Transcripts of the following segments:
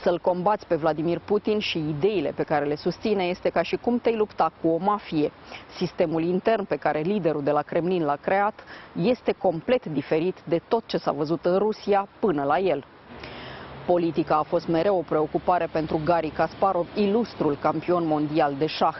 Să-l combați pe Vladimir Putin și ideile pe care le susține este ca și cum te-ai lupta cu o mafie. Sistemul intern pe care liderul de la Kremlin l-a creat este complet diferit de tot ce s-a văzut în Rusia până la el. Politica a fost mereu o preocupare pentru Garry Kasparov, ilustrul campion mondial de șah.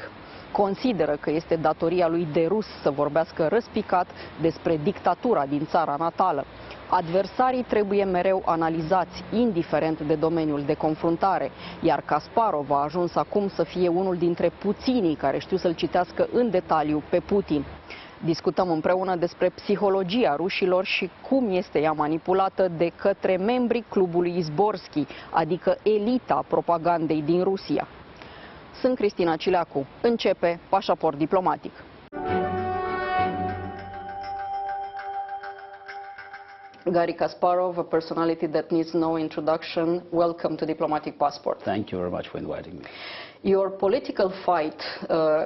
Consideră că este datoria lui de rus să vorbească răspicat despre dictatura din țara natală. Adversarii trebuie mereu analizați, indiferent de domeniul de confruntare, iar Kasparov a ajuns acum să fie unul dintre puținii care știu să-l citească în detaliu pe Putin. Discutăm împreună despre psihologia rușilor și cum este ea manipulată de către membrii Clubului Izborskii, adică elita propagandei din Rusia. Sunt Cristina Cileacu. Începe Pașaport Diplomatic. Garry Kasparov, a personality that needs no introduction. Welcome to Diplomatic Passport. Thank you very much for inviting me. Your political fight,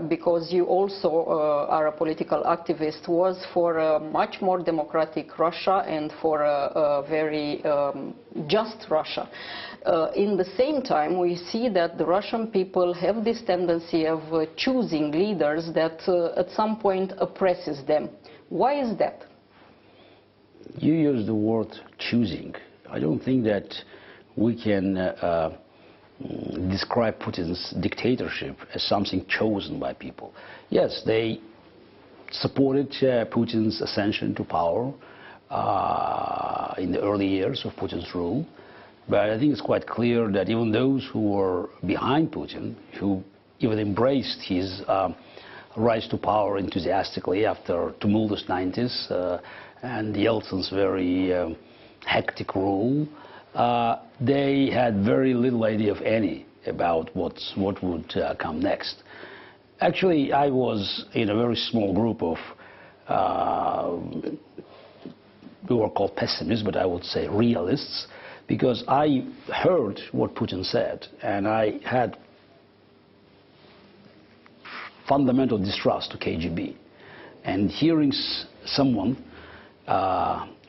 because you also are a political activist, was for a much more democratic Russia and for a very just Russia. In the same time, we see that the Russian people have this tendency of choosing leaders that at some point oppresses them. Why is that? You use the word choosing. I don't think that we can describe Putin's dictatorship as something chosen by people. Yes, they supported Putin's ascension to power in the early years of Putin's rule, but I think it's quite clear that even those who were behind Putin, who even embraced his rise to power enthusiastically after tumultuous 90s and Yeltsin's very hectic rule, they had very little idea of any about what would come next. Actually, I was in a very small group of, we were called pessimists, but I would say realists, because I heard what Putin said, and I had fundamental distrust to KGB. And hearing someone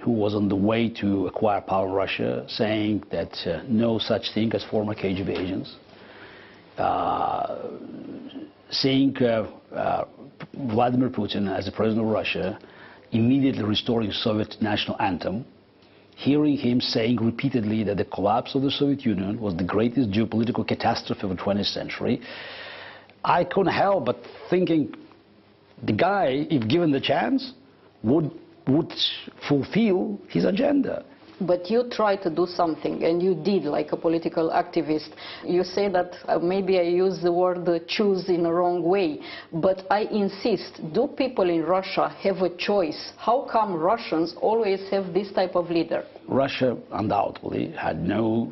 who was on the way to acquire power in Russia saying that no such thing as former KGB agents, seeing Vladimir Putin as the president of Russia immediately restoring Soviet national anthem, hearing him saying repeatedly that the collapse of the Soviet Union was the greatest geopolitical catastrophe of the 20th century, I couldn't help but thinking the guy, if given the chance, would fulfill his agenda. But you tried to do something, and you did, like a political activist. You say that maybe I use the word choose in a wrong way, but I insist, do people in Russia have a choice? How come Russians always have this type of leader? Russia undoubtedly had no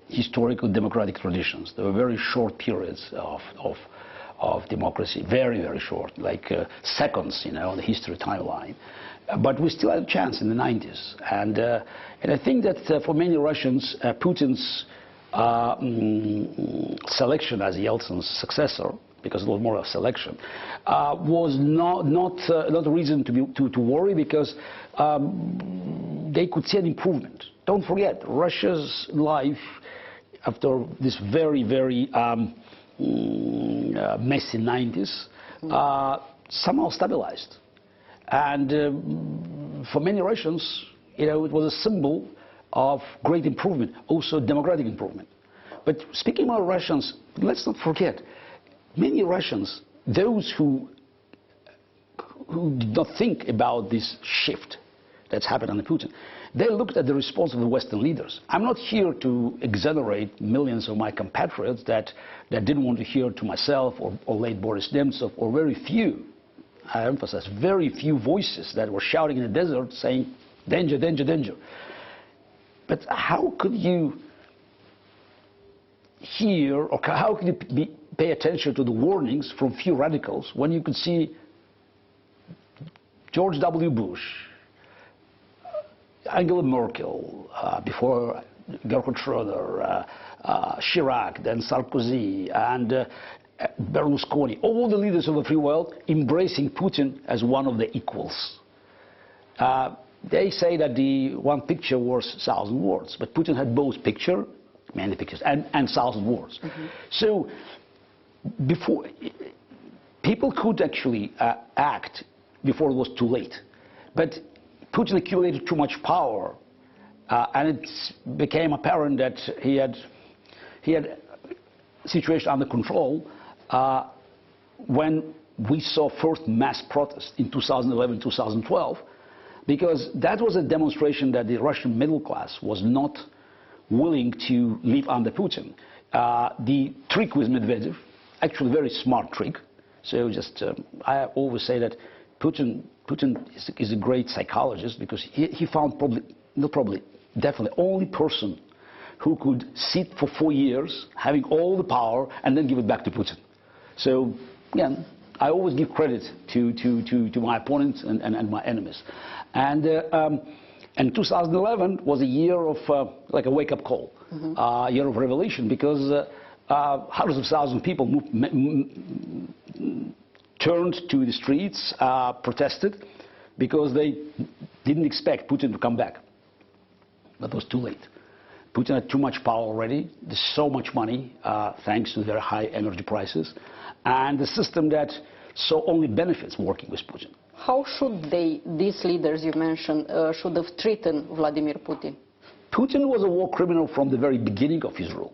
historical democratic traditions. There were very short periods of democracy, very, very short, like seconds, you know, on the history timeline. But we still had a chance in the 90s. And I think that for many Russians, Putin's selection as Yeltsin's successor, because it was more of a selection, was not a reason to worry, because they could see an improvement. Don't forget, Russia's life, after this very, very messy 90s, somehow stabilized. And for many Russians, you know, it was a symbol of great improvement, also democratic improvement. But speaking about Russians, let's not forget, many Russians, those who did not think about this shift that's happened under Putin, they looked at the response of the Western leaders. I'm not here to exonerate millions of my compatriots that didn't want to hear to myself or late Boris Nemtsov, or very few, I emphasize, very few voices that were shouting in the desert saying, danger, danger, danger. But how could you hear, or how could you pay attention to the warnings from few radicals when you could see George W. Bush, Angela Merkel, before Gerhard Schröder, Chirac, then Sarkozy, and Berlusconi, all the leaders of the free world embracing Putin as one of the equals. they say that the one picture was 1,000 words, but Putin had both picture, many pictures, and 1,000 words. So before, people could actually act before it was too late. But Putin accumulated too much power, and it became apparent that he had situation under control when we saw first mass protests in 2011, 2012, because that was a demonstration that the Russian middle class was not willing to live under Putin. The trick with Medvedev, actually a very smart trick. So just, I always say that Putin is a great psychologist, because he found definitely only person who could sit for 4 years having all the power and then give it back to Putin. So again, I always give credit to my opponents and my enemies. And 2011 was a year of like a wake-up call, a year of revelation, because hundreds of thousands of people turned to the streets, protested, because they didn't expect Putin to come back. But it was too late. Putin had too much power already. There's so much money, thanks to very high energy prices, and the system that saw only benefits working with Putin. How should these leaders you mentioned, should have treated Vladimir Putin? Putin was a war criminal from the very beginning of his rule.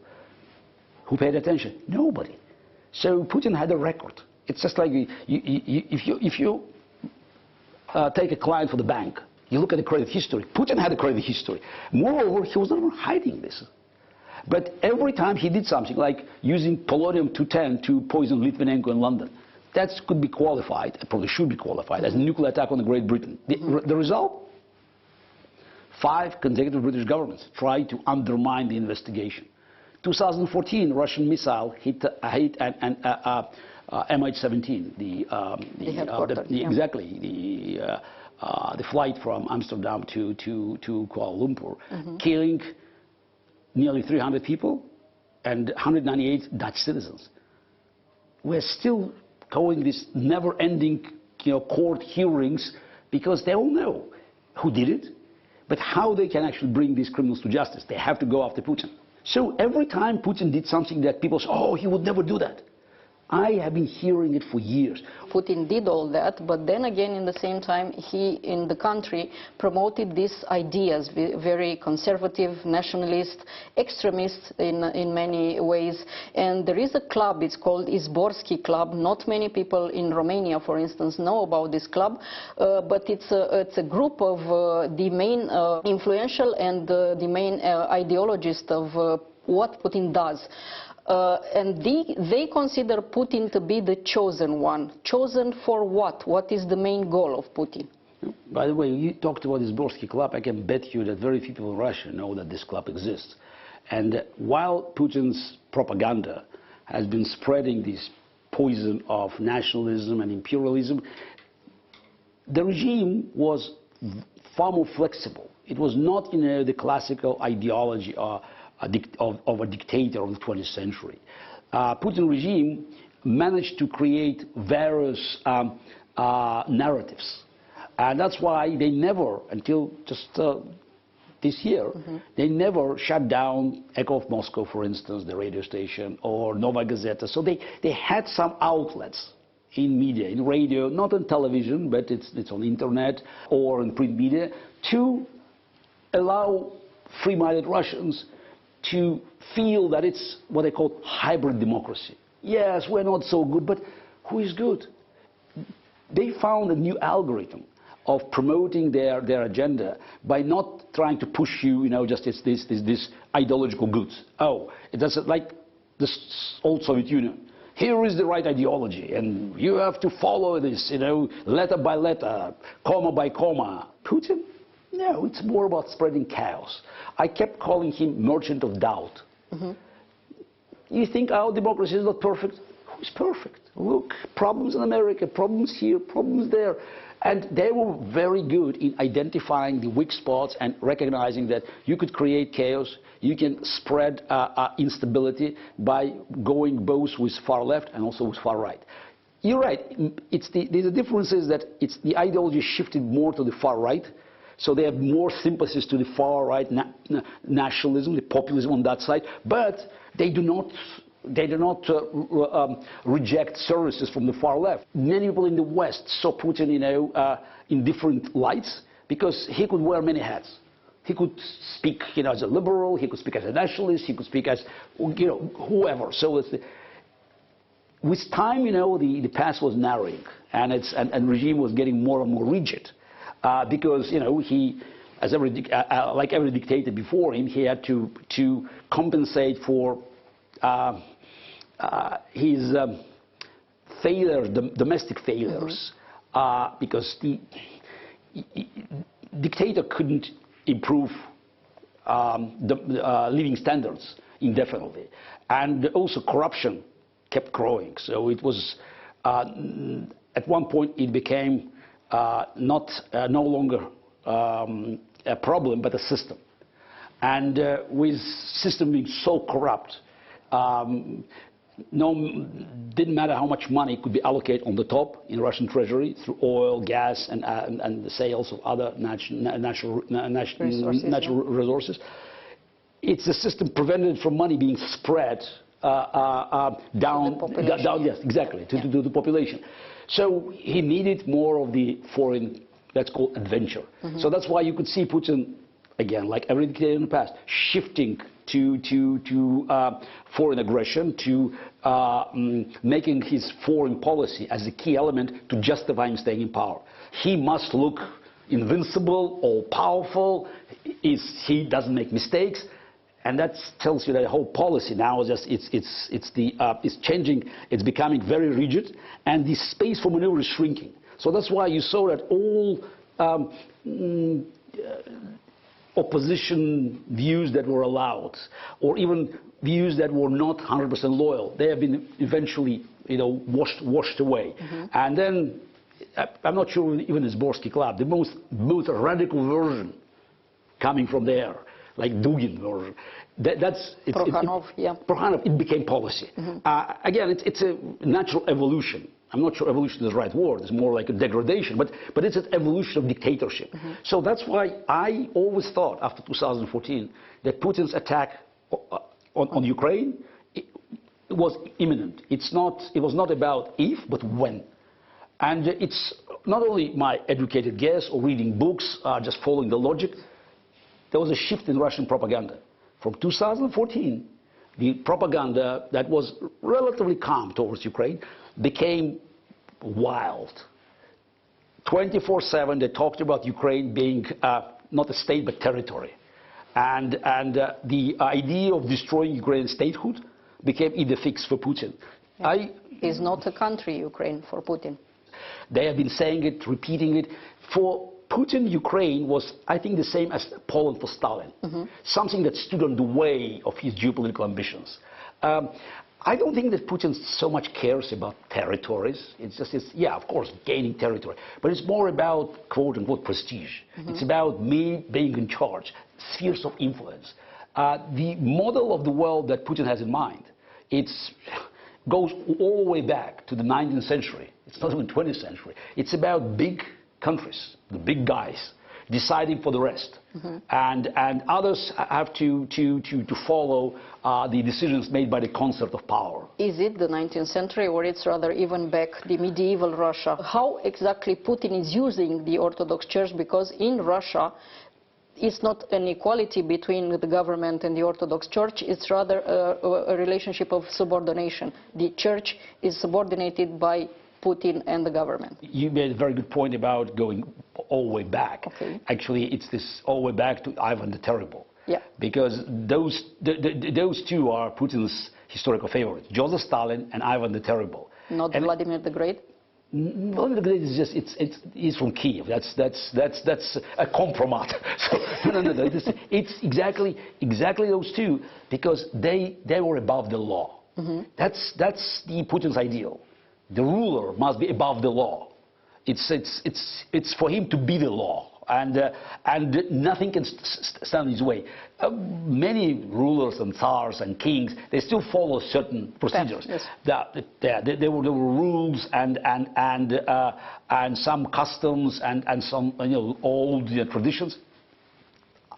Who paid attention? Nobody. So Putin had a record. It's just like if you take a client for the bank, you look at the credit history. Putin had a credit history. Moreover, he was never hiding this. But every time he did something, like using polonium-210 to poison Litvinenko in London, that could be qualified, probably should be qualified, as a nuclear attack on Great Britain. The result? 5 consecutive British governments tried to undermine the investigation. 2014, Russian missile hit MH17, the flight from Amsterdam to Kuala Lumpur, killing nearly 300 people and 198 Dutch citizens. We're still going this never-ending, court hearings, because they all know who did it, but how they can actually bring these criminals to justice. They have to go after Putin. So every time Putin did something that people say, oh, he would never do that, I have been hearing it for years. Putin did all that, but then again, in the same time, he, in the country, promoted these ideas, very conservative, nationalist, extremist in many ways. And there is a club, it's called Izborskii Club. Not many people in Romania, for instance, know about this club, but it's a group of the main influential and the main ideologists of what Putin does. And they consider Putin to be the chosen one. Chosen for what? What is the main goal of Putin? By the way, you talked about this Izborskii Club. I can bet you that very few people in Russia know that this club exists. And while Putin's propaganda has been spreading this poison of nationalism and imperialism, the regime was far more flexible. It was not in the classical ideology of a dictator of the 20th century. Putin regime managed to create various narratives. And that's why they never, until just this year, they never shut down Echo of Moscow, for instance, the radio station, or Novaya Gazeta. So they had some outlets in media, in radio, not on television, but it's on internet or in print media, to allow free-minded Russians to feel that it's what they call hybrid democracy. Yes, we're not so good, but who is good? They found a new algorithm of promoting their agenda by not trying to push you, just this ideological goods. Oh, it doesn't like the old Soviet Union. Here is the right ideology, and you have to follow this, letter by letter, comma by comma. Putin? No, it's more about spreading chaos. I kept calling him merchant of doubt. You think our democracy is not perfect? Who's perfect? Look, problems in America, problems here, problems there. And they were very good in identifying the weak spots and recognizing that you could create chaos, you can spread instability by going both with far left and also with far right. You're right. The difference is that the ideology shifted more to the far right, So they have more sympathies to the far-right nationalism, the populism on that side, but they do not reject services from the far left. Many people in the West saw Putin, in different lights because he could wear many hats. He could speak, as a liberal. He could speak as a nationalist. He could speak as, whoever. So with time, the path was narrowing, and regime was getting more and more rigid, because he, as like every dictator before him, he had to compensate for his failures, domestic failures, because the dictator couldn't improve the living standards indefinitely, and also corruption kept growing. So it was at one point it became no longer a problem but a system, and with system being so corrupt, didn't matter how much money could be allocated on the top in Russian treasury through oil, gas, and the sales of other natural resources. It's a system prevented from money being spread down, yes, exactly, to the population. So he needed more of the foreign, let's call it, adventure. So that's why you could see Putin, again, like every dictator in the past, shifting to foreign aggression, to making his foreign policy as a key element to justify him staying in power. He must look invincible, all powerful. He doesn't make mistakes, and that tells you that the whole policy now is just it's changing. It's becoming very rigid, and the space for maneuver is shrinking. So that's why you saw that all opposition views that were allowed, or even views that were not 100% loyal, they have been eventually, washed away. And then, I'm not sure even Izborskii Club, the most radical version coming from there, like Dugin version, Prokhanov, it became policy. Again, it's a natural evolution. I'm not sure evolution is the right word. It's more like a degradation, but it's an evolution of dictatorship. So that's why I always thought after 2014 that Putin's attack on Ukraine was imminent. It was not about if, but when. And it's not only my educated guess or reading books, just following the logic. There was a shift in Russian propaganda. From 2014, the propaganda that was relatively calm towards Ukraine became wild. 24/7 they talked about Ukraine being not a state but territory, and the idea of destroying Ukrainian statehood became idée fixe for Putin. It's not a country, Ukraine, for Putin. They have been saying it, repeating it. For Putin, Ukraine was, I think, the same as Poland for Stalin, something that stood on the way of his geopolitical ambitions. I don't think that Putin so much cares about territories. It's just, yeah, of course, gaining territory. But it's more about, quote-unquote, prestige. It's about me being in charge, spheres of influence. The model of the world that Putin has in mind, goes all the way back to the 19th century. It's not even 20th century. It's about big countries, the big guys, deciding for the rest, and others have to follow the decisions made by the concert of power. Is it the 19th century, or it's rather even back the medieval Russia? How exactly Putin is using the Orthodox Church? Because in Russia, it's not an equality between the government and the Orthodox Church. It's rather a relationship of subordination. The Church is subordinated by Putin and the government. You made a very good point about going all the way back. Actually, it's this all the way back to Ivan the Terrible. Because those two are Putin's historical favorites, Joseph Stalin and Ivan the Terrible. Not Vladimir the Great? Vladimir the Great is just, he's from Kiev. That's a compromat. So, no. It's exactly those two, because they were above the law. That's the Putin's ideal. The ruler must be above the law. It's for him to be the law. and nothing can stand in his way. Many rulers and tsars and kings, they still follow certain procedures. Yes. There were rules and some customs and some old traditions.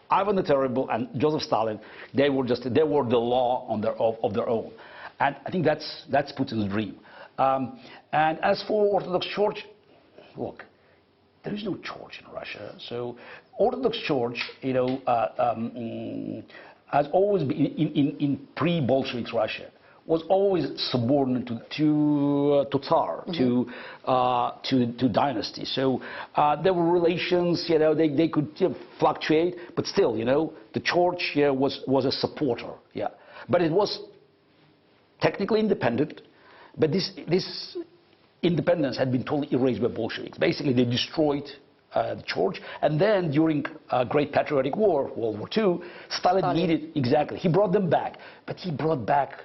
Ivan the Terrible and Joseph Stalin, they were the law of their own, and I think that's Putin's dream. And as for Orthodox Church, look, there is no church in Russia. So Orthodox Church, has always been in pre-Bolshevik Russia, was always subordinate to Tsar, to dynasty. So there were relations, they could fluctuate, but still, the church was a supporter, But it was technically independent, but this independence had been totally erased by Bolsheviks. Basically, they destroyed the church, and then during Great Patriotic War, World War II, Stalin needed, exactly, he brought them back, but he brought back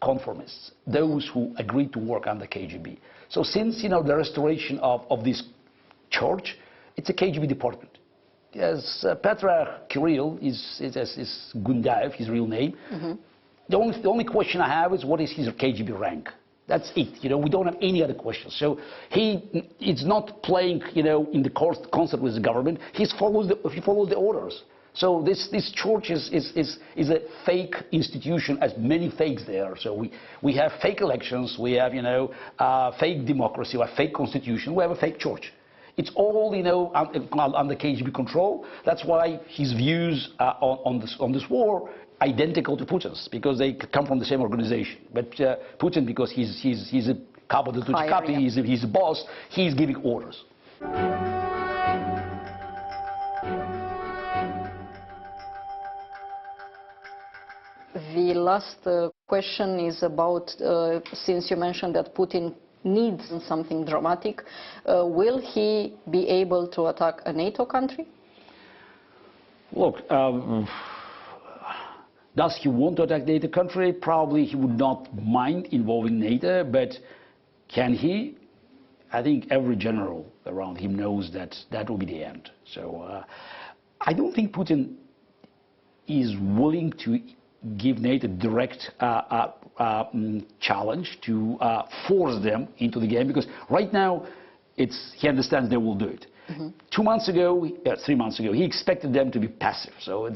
conformists, those who agreed to work under KGB. So since, the restoration of this church, it's a KGB department. Yes, Patriarch Kirill is Gundaev, his real name. The only question I have is what is his KGB rank? That's it. We don't have any other questions. So it's not playing, in the concert with the government. He follows the orders. So this church is a fake institution, as many fakes there. So we have fake elections, we have fake democracy, we have fake constitution, we have a fake church. It's all under KGB control. That's why his views on this war identical to Putin's, because they come from the same organization. But Putin, because he's a capo di tutti capi, he's a boss, he's giving orders. The last question is about, since you mentioned that Putin needs something dramatic, will he be able to attack a NATO country? Look, does he want to attack NATO country? Probably he would not mind involving NATO, but can he? I think every general around him knows that will be the end. So I don't think Putin is willing to give NATO direct challenge to force them into the game, because right now he understands they will do it. 2 months ago, 3 months ago, he expected them to be passive. So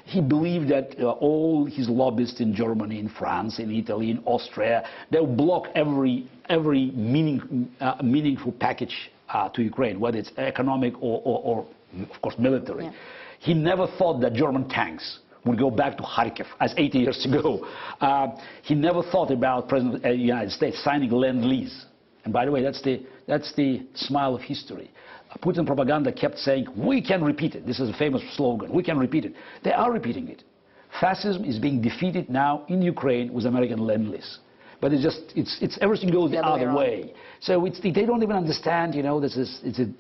he believed that all his lobbyists in Germany, in France, in Italy, in Austria, they'll block every meaningful package to Ukraine, whether it's economic or of course, military. He never thought that German tanks would go back to Kharkiv, as 80 years ago. He never thought about President of the United States signing Lend-Lease. And by the way, that's the smile of history. Putin propaganda kept saying, we can repeat it. This is a famous slogan. We can repeat it. They are repeating it. Fascism is being defeated now in Ukraine with American Lend-Lease. But it's everything goes the other way. So they don't even understand,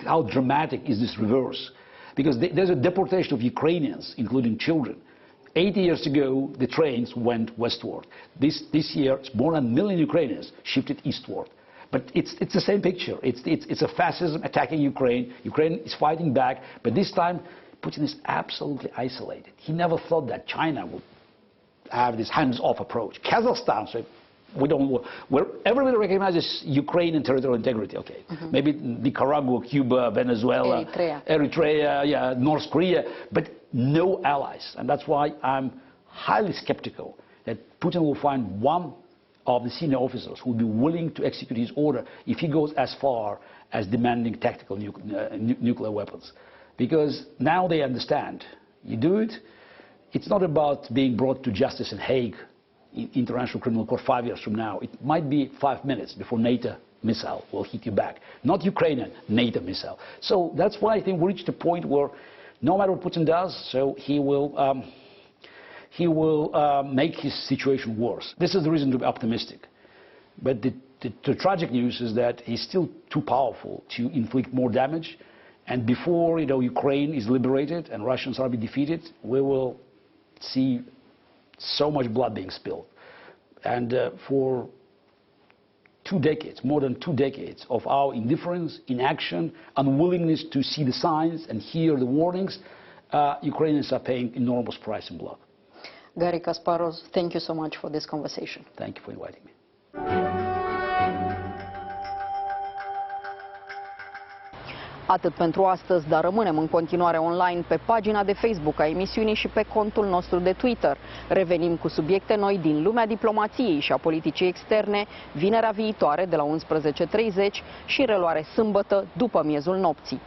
how dramatic is this reverse. Because there's a deportation of Ukrainians, including children. 80 years ago, the trains went westward. This year, more than 1 million Ukrainians shifted eastward. But it's the same picture. It's a fascism attacking Ukraine. Ukraine is fighting back. But this time, Putin is absolutely isolated. He never thought that China would have this hands-off approach. Kazakhstan, so where everybody recognizes Ukrainian territorial integrity. Okay, maybe Nicaragua, Cuba, Venezuela, Eritrea, North Korea, but no allies. And that's why I'm highly skeptical that Putin will find one of the senior officers who will be willing to execute his order if he goes as far as demanding tactical nuclear weapons. Because now they understand. You do it, it's not about being brought to justice in Hague, International Criminal Court 5 years from now. It might be 5 minutes before NATO missile will hit you back. Not Ukrainian, NATO missile. So that's why I think we reached a point where no matter what Putin does, so he will make his situation worse. This is the reason to be optimistic. But the tragic news is that he's still too powerful to inflict more damage. And before Ukraine is liberated and Russians are defeated, we will see so much blood being spilled. And for 2 decades, more than 2 decades of our indifference, inaction, unwillingness to see the signs and hear the warnings, Ukrainians are paying enormous price in blood. Garry Kasparov, thank you so much for this conversation. Thank you for inviting me. Atât pentru astăzi, dar rămânem în continuare online pe pagina de Facebook a emisiunii și pe contul nostru de Twitter. Revenim cu subiecte noi din lumea diplomației și a politicii externe, vinerea viitoare de la 11:30 și reluare sâmbătă după miezul nopții.